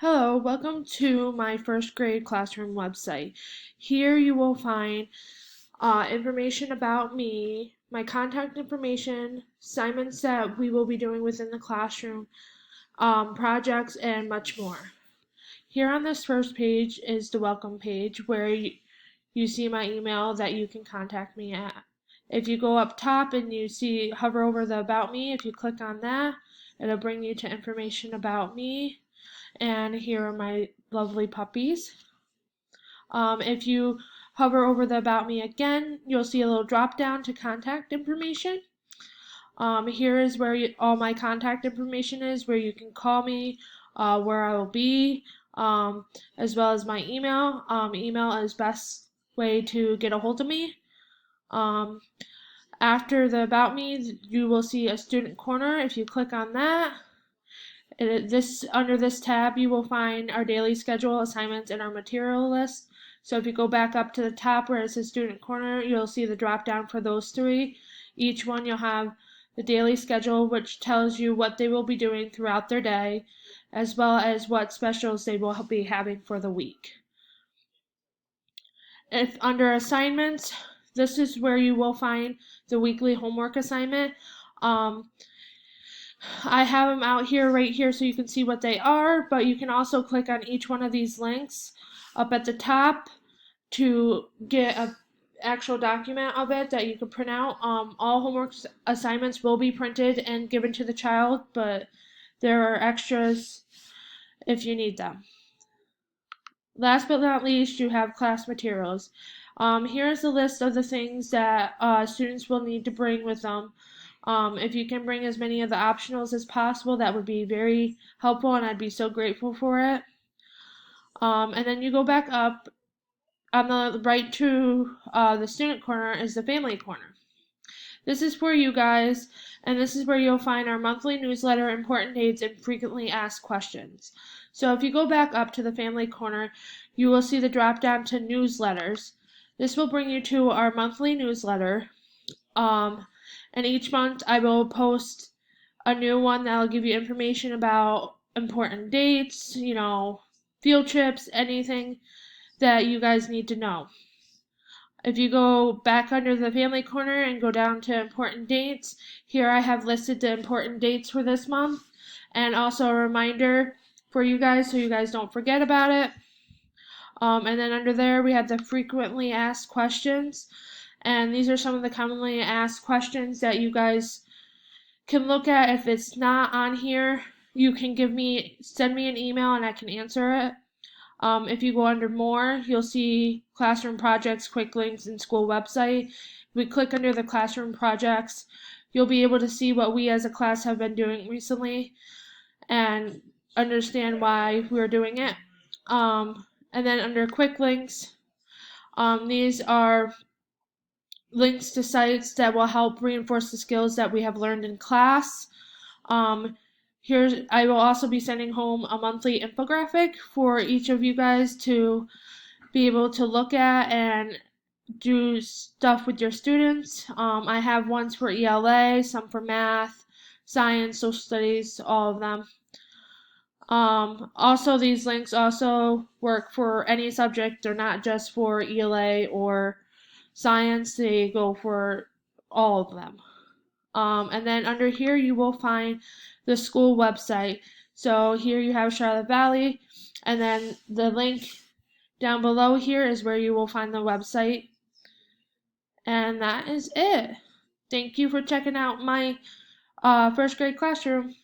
Hello, welcome to my first grade classroom website. Here you will find information about me, my contact information, assignments that we will be doing within the classroom, projects, and much more. Here on this first page is the welcome page where you see my email that you can contact me at. If you go up top and you see hover over the about me, if you click on that, it'll bring you to information about me. And here are my lovely puppies. If you hover over the about me again, you'll see a little drop down to contact information. Here is where all my contact information is, where you can call me, where I will be, as well as my email. Email is best way to get a hold of me. After the about me, you will see a student corner. If you click on that, under this tab, you will find our daily schedule, assignments, and our material list. So if you go back up to the top where it says Student Corner, you'll see the drop down for those three. Each one you'll have the daily schedule, which tells you what they will be doing throughout their day, as well as what specials they will be having for the week. If under assignments, this is where you will find the weekly homework assignment. I have them out here right here so you can see what they are, but you can also click on each one of these links up at the top to get an actual document of it that you can print out. All homework assignments will be printed and given to the child, but there are extras if you need them. Last but not least, you have class materials. Here's the list of the things that students will need to bring with them. If you can bring as many of the optionals as possible, that would be very helpful, and I'd be so grateful for it. And then you go back up. On the right to the student corner is the family corner. This is for you guys, and this is where you'll find our monthly newsletter, important dates, and frequently asked questions. So if you go back up to the family corner, you will see the drop down to newsletters. This will bring you to our monthly newsletter. And each month I will post a new one that will give you information about important dates, field trips, anything that you guys need to know. If you go back under the family corner and go down to important dates, here I have listed the important dates for this month and also a reminder for you guys so you guys don't forget about it. And then under there we have the frequently asked questions. And these are some of the commonly asked questions that you guys can look at. If it's not on here, you can send me an email and I can answer it. If you go under more, you'll see classroom projects, quick links, and school website. If we click under the classroom projects, you'll be able to see what we as a class have been doing recently and understand why we're doing it. And then under quick links, these are links to sites that will help reinforce the skills that we have learned in class. I will also be sending home a monthly infographic for each of you guys to be able to look at and do stuff with your students. I have ones for ELA, some for math, science, social studies, all of them. Also, these links also work for any subject. They're not just for ELA or science, they go for all of them. And then under here you will find the school website. So here you have Charlotte Valley, and then the link down below here is where you will find the website. And that is it. Thank you for checking out my first grade classroom.